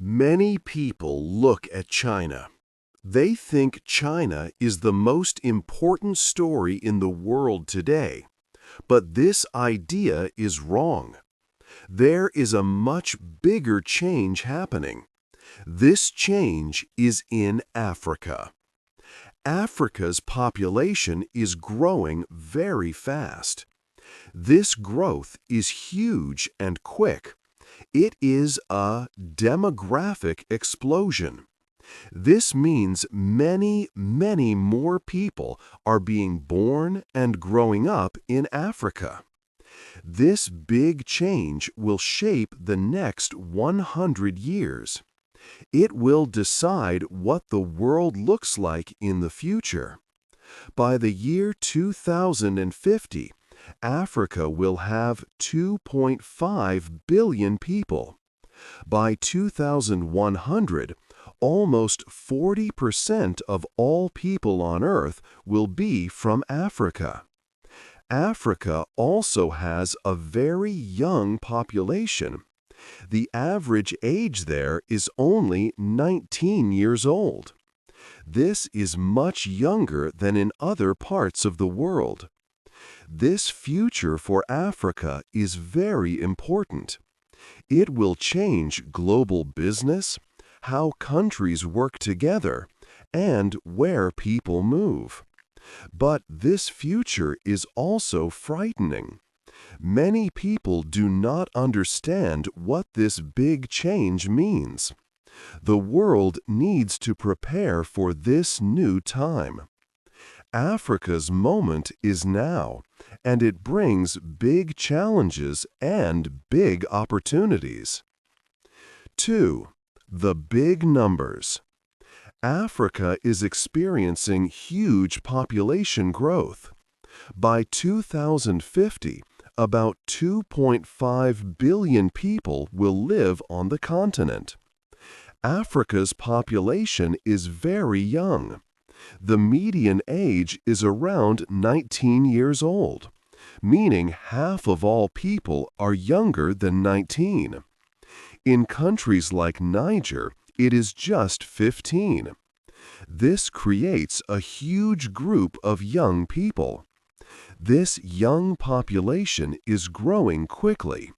Many people look at China. They think China is the most important story in the world today. But this idea is wrong. There is a much bigger change happening. This change is in Africa. Africa's population is growing very fast. This growth is huge and quick. It is a demographic explosion. This means many more people are being born and growing up in Africa. This big change will shape the next 100 years. It will decide what the world looks like in the future. By the year 2050, Africa will have 2.5 billion people. By 2100, almost 40% of all people on Earth will be from Africa. Africa also has a very young population. The average age there is only 19 years old. This is much younger than in other parts of the world. This future for Africa is very important. It will change global business, how countries work together, and where people move. But this future is also frightening. Many people do not understand what this big change means. The world needs to prepare for this new time. Africa's moment is now, and it brings big challenges and big opportunities. 2. The big numbers. Africa is experiencing huge population growth. By 2050, about 2.5 billion people will live on the continent. Africa's population is very young. The median age is around 19 years old, meaning half of all people are younger than 19. In countries like Niger, it is just 15. This creates a huge group of young people. This young population is growing quickly.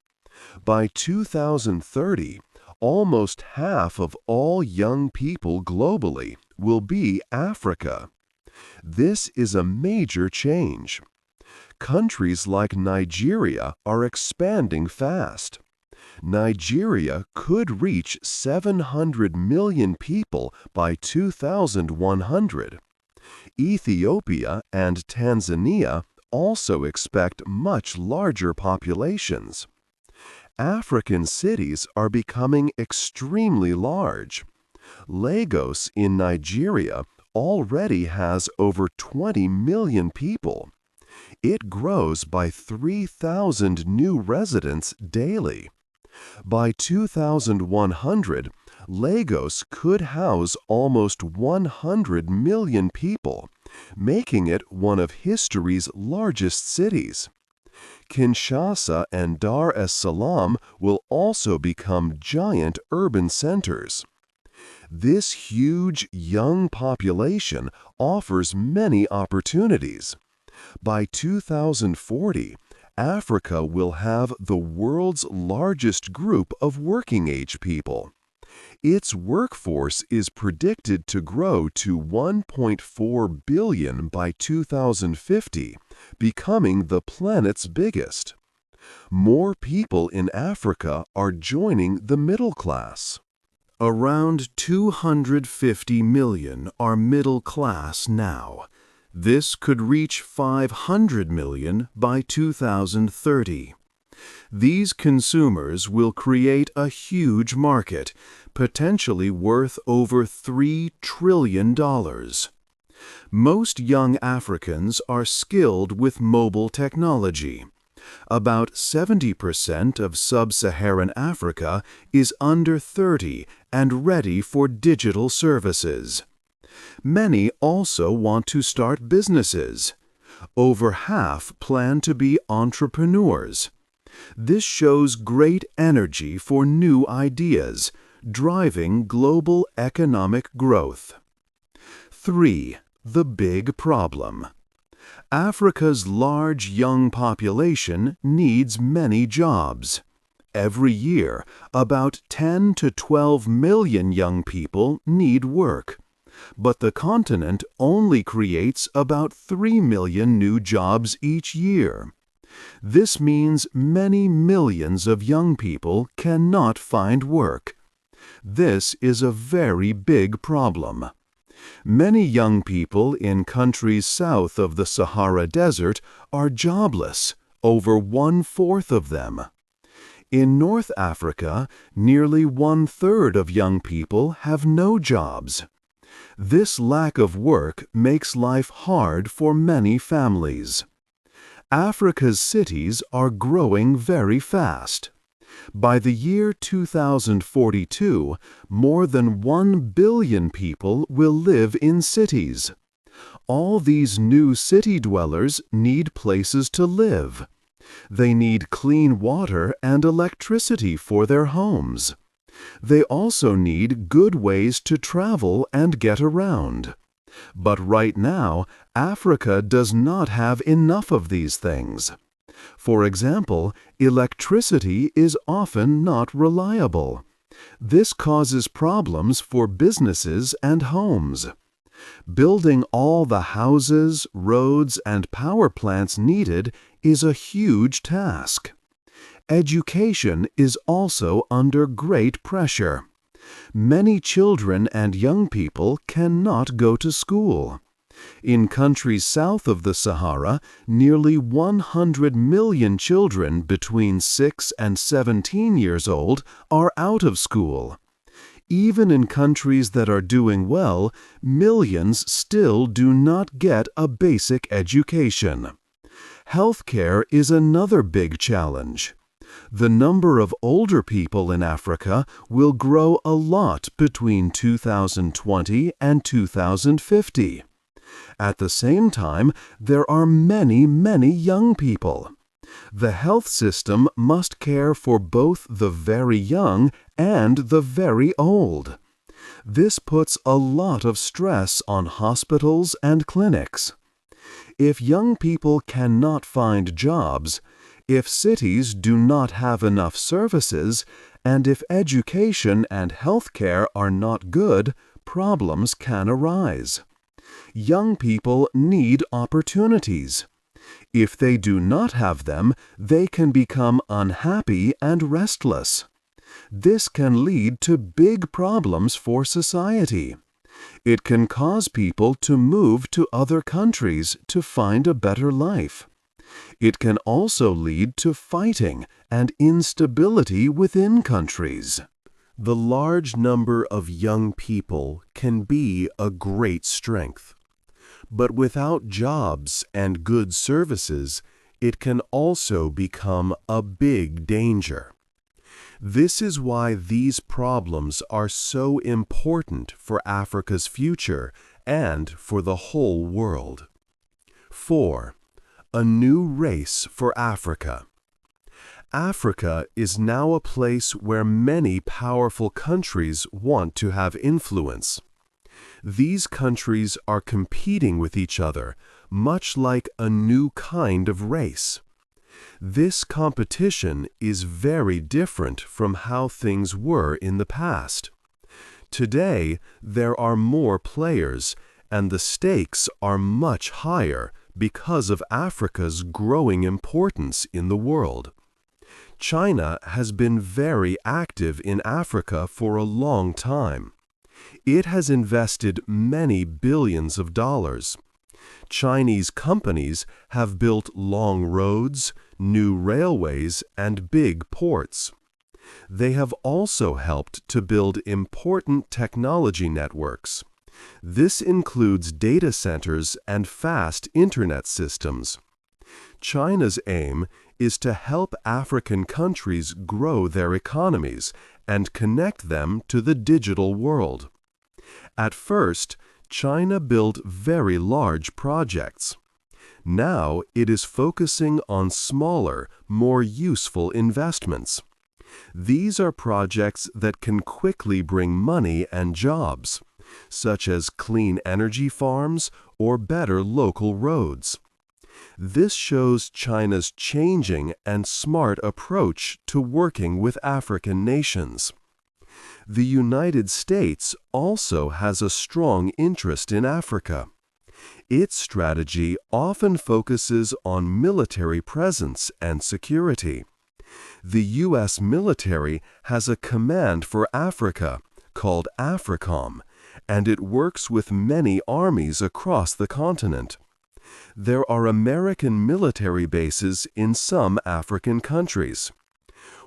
By 2030, almost half of all young people globally will be Africa. This is a major change. Countries like Nigeria are expanding fast. Nigeria could reach 700 million people by 2100. Ethiopia and Tanzania also expect much larger populations. African cities are becoming extremely large. Lagos in Nigeria already has over 20 million people. It grows by 3,000 new residents daily. By 2100, Lagos could house almost 100 million people, making it one of history's largest cities. Kinshasa and Dar es Salaam will also become giant urban centers. This huge young population offers many opportunities. By 2040, Africa will have the world's largest group of working-age people. Its workforce is predicted to grow to 1.4 billion by 2050, becoming the planet's biggest. More people in Africa are joining the middle class. Around 250 million are middle class now. This could reach 500 million by 2030. These consumers will create a huge market, potentially worth over $3 trillion. Most young Africans are skilled with mobile technology. About 70% of sub-Saharan Africa is under 30 and ready for digital services. Many also want to start businesses. Over half plan to be entrepreneurs. This shows great energy for new ideas, driving global economic growth. 3. The big problem. Africa's large young population needs many jobs. Every year, about 10 to 12 million young people need work. But the continent only creates about 3 million new jobs each year. This means many millions of young people cannot find work. This is a very big problem. Many young people in countries south of the Sahara Desert are jobless, over 1/4 of them. In North Africa, nearly 1/3 of young people have no jobs. This lack of work makes life hard for many families. Africa's cities are growing very fast. By the year 2042, more than 1 billion people will live in cities. All these new city dwellers need places to live. They need clean water and electricity for their homes. They also need good ways to travel and get around. But right now, Africa does not have enough of these things. For example, electricity is often not reliable. This causes problems for businesses and homes. Building all the houses, roads, and power plants needed is a huge task. Education is also under great pressure. Many children and young people cannot go to school. In countries south of the Sahara, nearly 100 million children between 6 and 17 years old are out of school. Even in countries that are doing well, millions still do not get a basic education. Healthcare is another big challenge. The number of older people in Africa will grow a lot between 2020 and 2050. At the same time, there are many young people. The health system must care for both the very young and the very old. This puts a lot of stress on hospitals and clinics. If young people cannot find jobs, if cities do not have enough services, and if education and healthcare are not good, problems can arise. Young people need opportunities. If they do not have them, they can become unhappy and restless. This can lead to big problems for society. It can cause people to move to other countries to find a better life. It can also lead to fighting and instability within countries. The large number of young people can be a great strength. But without jobs and good services, it can also become a big danger. This is why these problems are so important for Africa's future and for the whole world. 4. A new race for Africa. Africa is now a place where many powerful countries want to have influence. These countries are competing with each other, much like a new kind of race. This competition is very different from how things were in the past. Today, there are more players, and the stakes are much higher because of Africa's growing importance in the world. China has been very active in Africa for a long time. It has invested many billions of dollars. Chinese companies have built long roads, new railways, and big ports. They have also helped to build important technology networks. This includes data centers and fast internet systems. China's aim is to help African countries grow their economies and connect them to the digital world. At first, China built very large projects. Now it is focusing on smaller, more useful investments. These are projects that can quickly bring money and jobs, such as clean energy farms or better local roads. This shows China's changing and smart approach to working with African nations. The United States also has a strong interest in Africa. Its strategy often focuses on military presence and security. The U.S. military has a command for Africa called AFRICOM, and it works with many armies across the continent. There are American military bases in some African countries.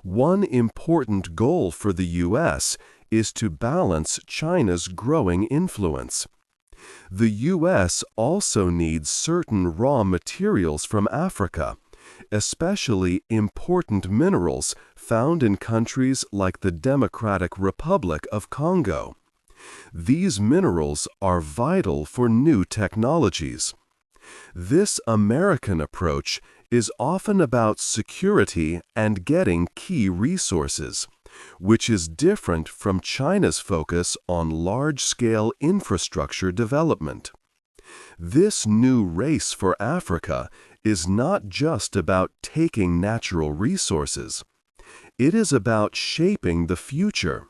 One important goal for the U.S. is to balance China's growing influence. The U.S. also needs certain raw materials from Africa, especially important minerals found in countries like the Democratic Republic of Congo. These minerals are vital for new technologies. This American approach is often about security and getting key resources, which is different from China's focus on large-scale infrastructure development. This new race for Africa is not just about taking natural resources. It is about shaping the future.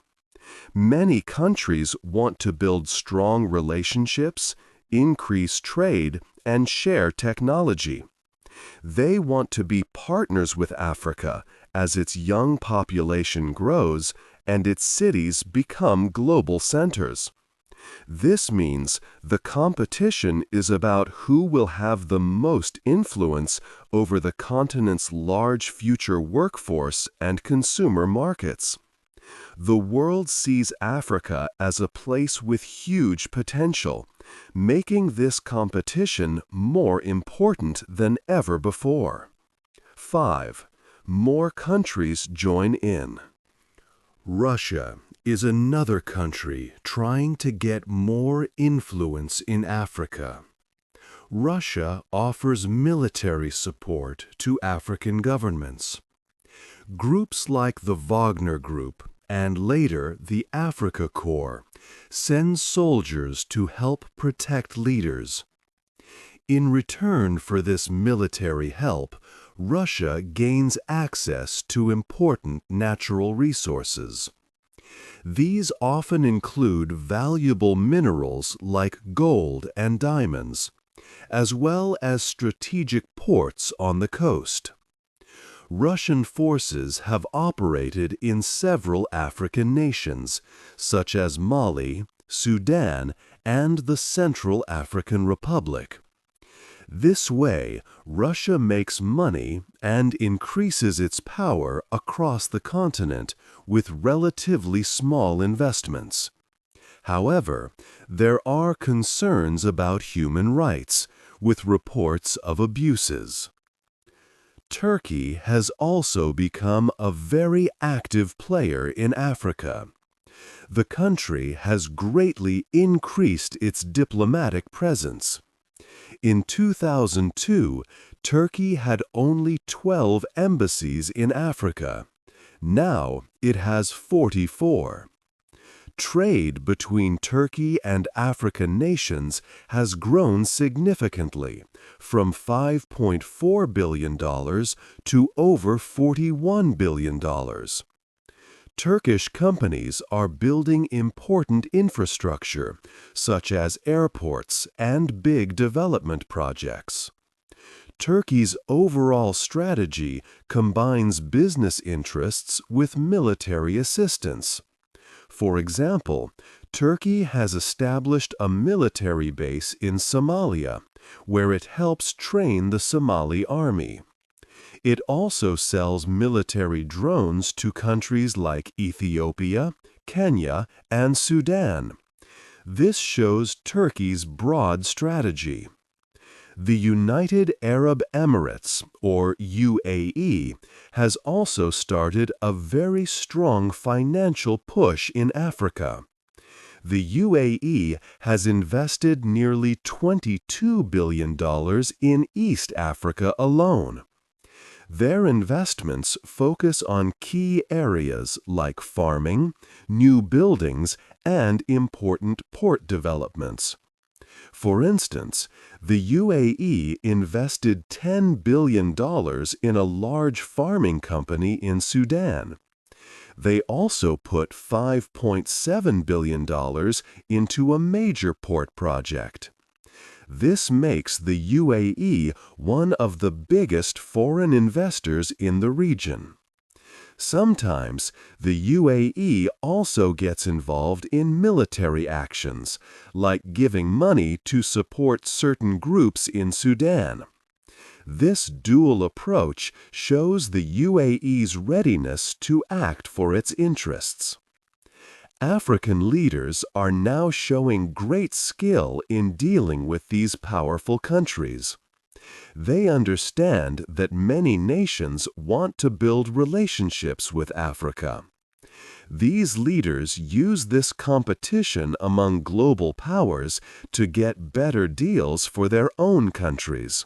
Many countries want to build strong relationships, increase trade, and share technology. They want to be partners with Africa as its young population grows and its cities become global centers. This means the competition is about who will have the most influence over the continent's large future workforce and consumer markets. The world sees Africa as a place with huge potential, making this competition more important than ever before. 5. More countries join in. Russia is another country trying to get more influence in Africa. Russia offers military support to African governments. Groups like the Wagner Group and later the Africa Corps send soldiers to help protect leaders. In return for this military help, Russia gains access to important natural resources. These often include valuable minerals like gold and diamonds, as well as strategic ports on the coast. Russian forces have operated in several African nations, such as Mali, Sudan, and the Central African Republic. This way, Russia makes money and increases its power across the continent with relatively small investments. However, there are concerns about human rights, with reports of abuses. Turkey has also become a very active player in Africa. The country has greatly increased its diplomatic presence. In 2002, Turkey had only 12 embassies in Africa. Now it has 44. Trade between Turkey and African nations has grown significantly, from $5.4 billion to over $41 billion. Turkish companies are building important infrastructure, such as airports and big development projects. Turkey's overall strategy combines business interests with military assistance. For example, Turkey has established a military base in Somalia, where it helps train the Somali army. It also sells military drones to countries like Ethiopia, Kenya, and Sudan. This shows Turkey's broad strategy. The United Arab Emirates, or UAE, has also started a very strong financial push in Africa. The UAE has invested nearly $22 billion in East Africa alone. Their investments focus on key areas like farming, new buildings, and important port developments. For instance, the UAE invested $10 billion in a large farming company in Sudan. They also put $5.7 billion into a major port project. This makes the UAE one of the biggest foreign investors in the region. Sometimes, the UAE also gets involved in military actions, like giving money to support certain groups in Sudan. This dual approach shows the UAE's readiness to act for its interests. African leaders are now showing great skill in dealing with these powerful countries. They understand that many nations want to build relationships with Africa. These leaders use this competition among global powers to get better deals for their own countries.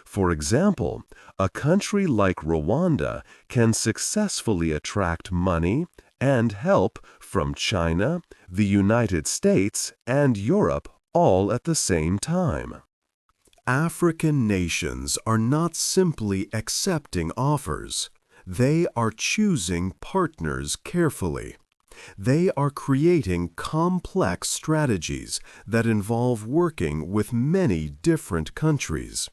For example, a country like Rwanda can successfully attract money and help from China, the United States, and Europe all at the same time. African nations are not simply accepting offers. They are choosing partners carefully. They are creating complex strategies that involve working with many different countries.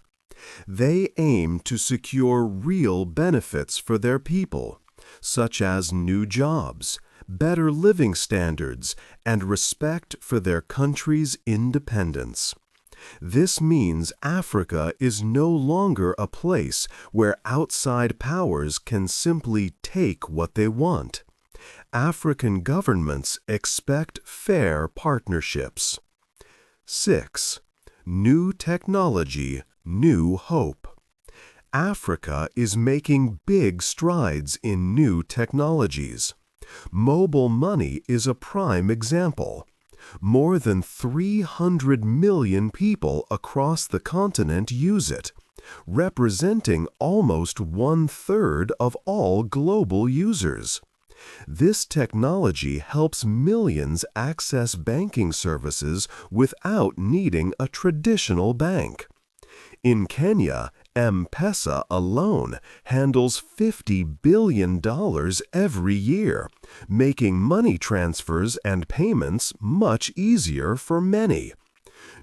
They aim to secure real benefits for their people, such as new jobs, better living standards, and respect for their country's independence. This means Africa is no longer a place where outside powers can simply take what they want. African governments expect fair partnerships. 6. New technology, new hope. Africa is making big strides in new technologies. Mobile money is a prime example. More than 300 million people across the continent use it, representing almost 1/3 of all global users. This technology helps millions access banking services without needing a traditional bank. In Kenya, M-Pesa alone handles $50 billion every year, making money transfers and payments much easier for many.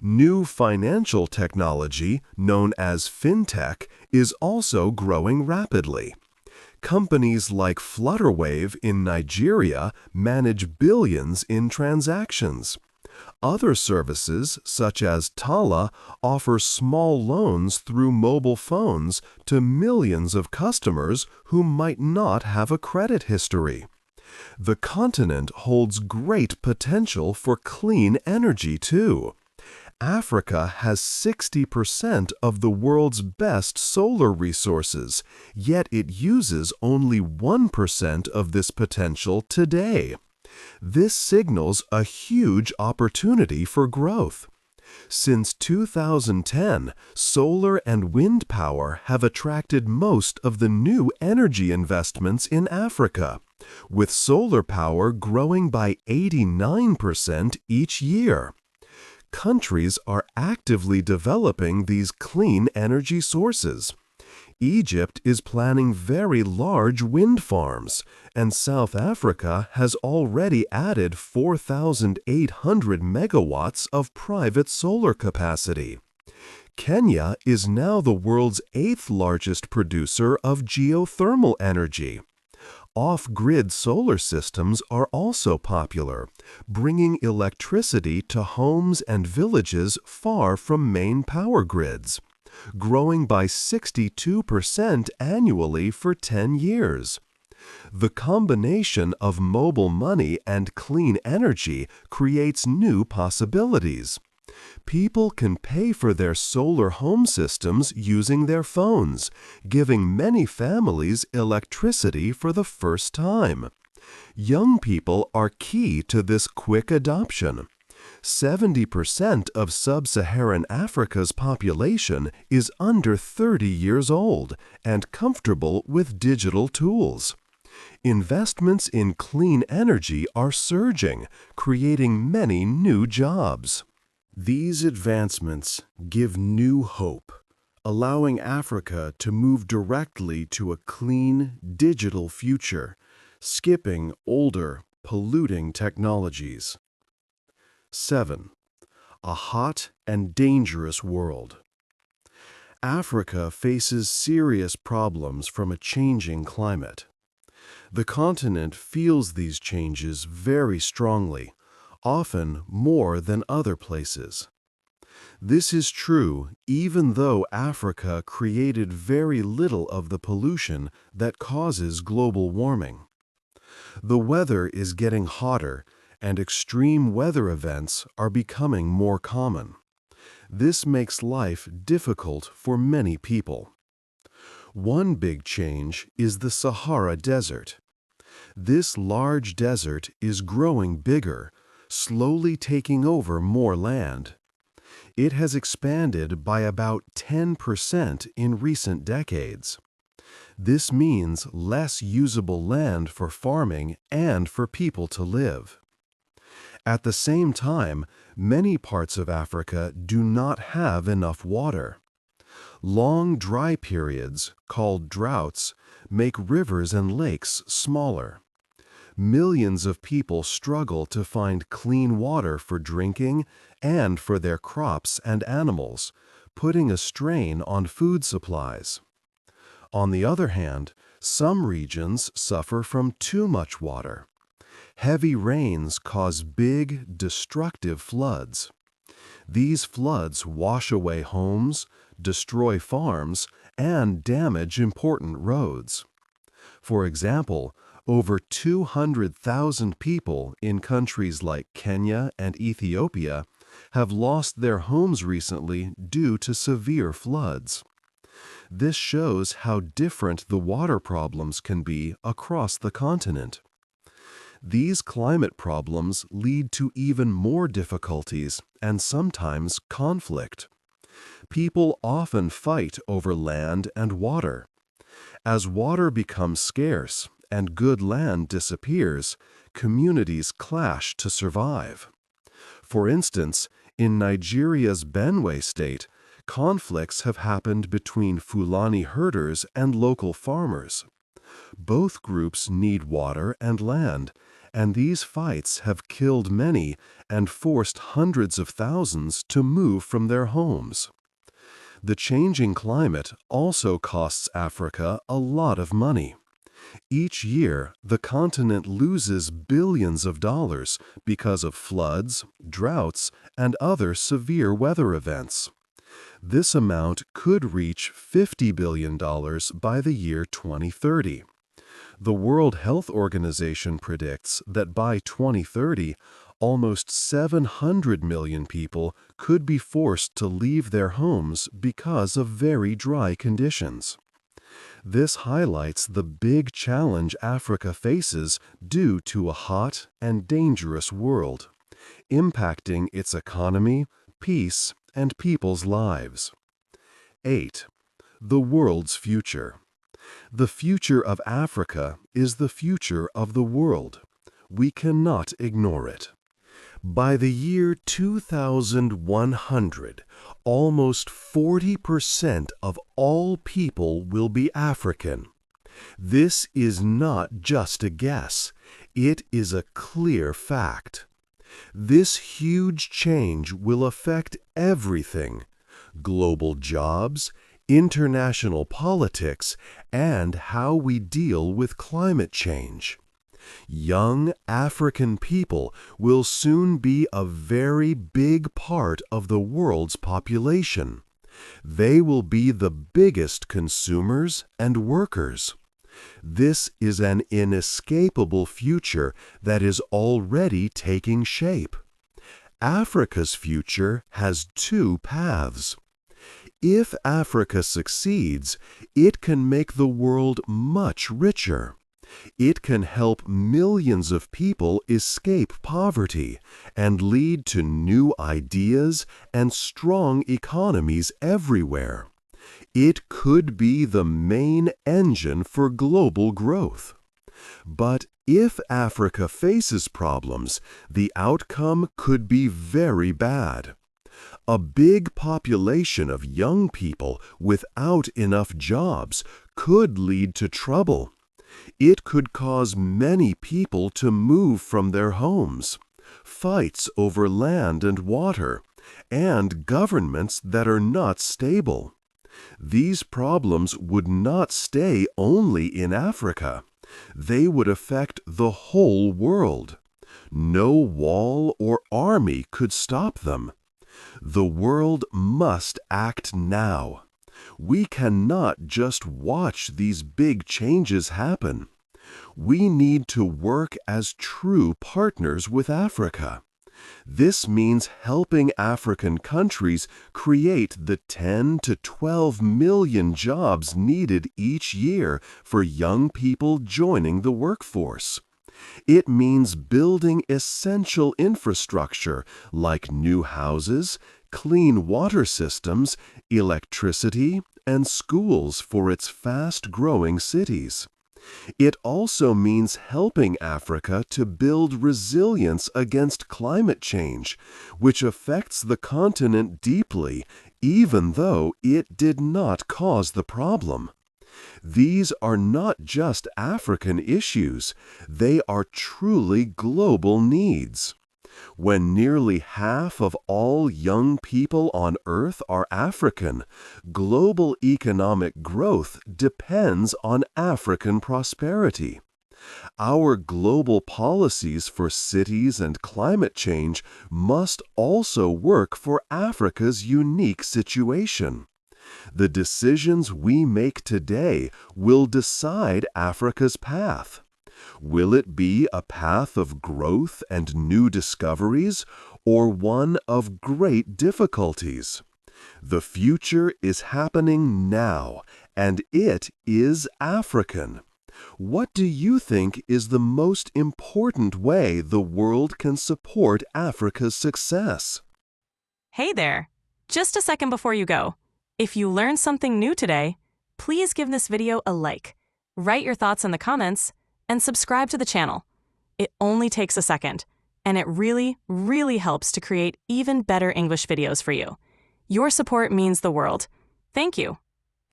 New financial technology, known as fintech, is also growing rapidly. Companies like Flutterwave in Nigeria manage billions in transactions. Other services, such as Tala, offer small loans through mobile phones to millions of customers who might not have a credit history. The continent holds great potential for clean energy, too. Africa has 60% of the world's best solar resources, yet it uses only 1% of this potential today. This signals a huge opportunity for growth. Since 2010, solar and wind power have attracted most of the new energy investments in Africa, with solar power growing by 89% each year. Countries are actively developing these clean energy sources. Egypt is planning very large wind farms, and South Africa has already added 4,800 megawatts of private solar capacity. Kenya is now the world's 8th largest producer of geothermal energy. Off-grid solar systems are also popular, bringing electricity to homes and villages far from main power grids, growing by 62% annually for 10 years. The combination of mobile money and clean energy creates new possibilities. People can pay for their solar home systems using their phones, giving many families electricity for the first time. Young people are key to this quick adoption. 70% of sub-Saharan Africa's population is under 30 years old and comfortable with digital tools. Investments in clean energy are surging, creating many new jobs. These advancements give new hope, allowing Africa to move directly to a clean, digital future, skipping older, polluting technologies. 7. A hot and dangerous world. Africa faces serious problems from a changing climate. The continent feels these changes very strongly, often more than other places. This is true even though Africa created very little of the pollution that causes global warming. The weather is getting hotter, and extreme weather events are becoming more common. This makes life difficult for many people. One big change is the Sahara Desert. This large desert is growing bigger, slowly taking over more land. It has expanded by about 10% in recent decades. This means less usable land for farming and for people to live. At the same time, many parts of Africa do not have enough water. Long dry periods, called droughts, make rivers and lakes smaller. Millions of people struggle to find clean water for drinking and for their crops and animals, putting a strain on food supplies. On the other hand, some regions suffer from too much water. Heavy rains cause big, destructive floods. These floods wash away homes, destroy farms, and damage important roads. For example, over 200,000 people in countries like Kenya and Ethiopia have lost their homes recently due to severe floods. This shows how different the water problems can be across the continent. These climate problems lead to even more difficulties and sometimes conflict. People often fight over land and water. As water becomes scarce and good land disappears, communities clash to survive. For instance, in Nigeria's Benue state, conflicts have happened between Fulani herders and local farmers. Both groups need water and land, and these fights have killed many and forced hundreds of thousands to move from their homes. The changing climate also costs Africa a lot of money. Each year, the continent loses billions of dollars because of floods, droughts, and other severe weather events. This amount could reach $50 billion by the year 2030. The World Health Organization predicts that by 2030, almost 700 million people could be forced to leave their homes because of very dry conditions. This highlights the big challenge Africa faces due to a hot and dangerous world, impacting its economy, peace, and people's lives. 8. The world's future. The future of Africa is the future of the world. We cannot ignore it. By the year 2100, almost 40% of all people will be African. This is not just a guess. It is a clear fact. This huge change will affect everything: global jobs, international politics, and how we deal with climate change. Young African people will soon be a very big part of the world's population. They will be the biggest consumers and workers. This is an inescapable future that is already taking shape. Africa's future has two paths. If Africa succeeds, it can make the world much richer. It can help millions of people escape poverty and lead to new ideas and strong economies everywhere. It could be the main engine for global growth. But if Africa faces problems, the outcome could be very bad. A big population of young people without enough jobs could lead to trouble. It could cause many people to move from their homes, fights over land and water, and governments that are not stable. These problems would not stay only in Africa. They would affect the whole world. No wall or army could stop them. The world must act now. We cannot just watch these big changes happen. We need to work as true partners with Africa. This means helping African countries create the 10 to 12 million jobs needed each year for young people joining the workforce. It means building essential infrastructure like new houses, clean water systems, electricity, and schools for its fast-growing cities. It also means helping Africa to build resilience against climate change, which affects the continent deeply, even though it did not cause the problem. These are not just African issues, they are truly global needs. When nearly half of all young people on Earth are African, global economic growth depends on African prosperity. Our global policies for cities and climate change must also work for Africa's unique situation. The decisions we make today will decide Africa's path. Will it be a path of growth and new discoveries, or one of great difficulties? The future is happening now, and it is African. What do you think is the most important way the world can support Africa's success? Hey there! Just a second before you go. If you learned something new today, please give this video a like, write your thoughts in the comments, and subscribe to the channel. It only takes a second, and it really, really helps to create even better English videos for you. Your support means the world. Thank you.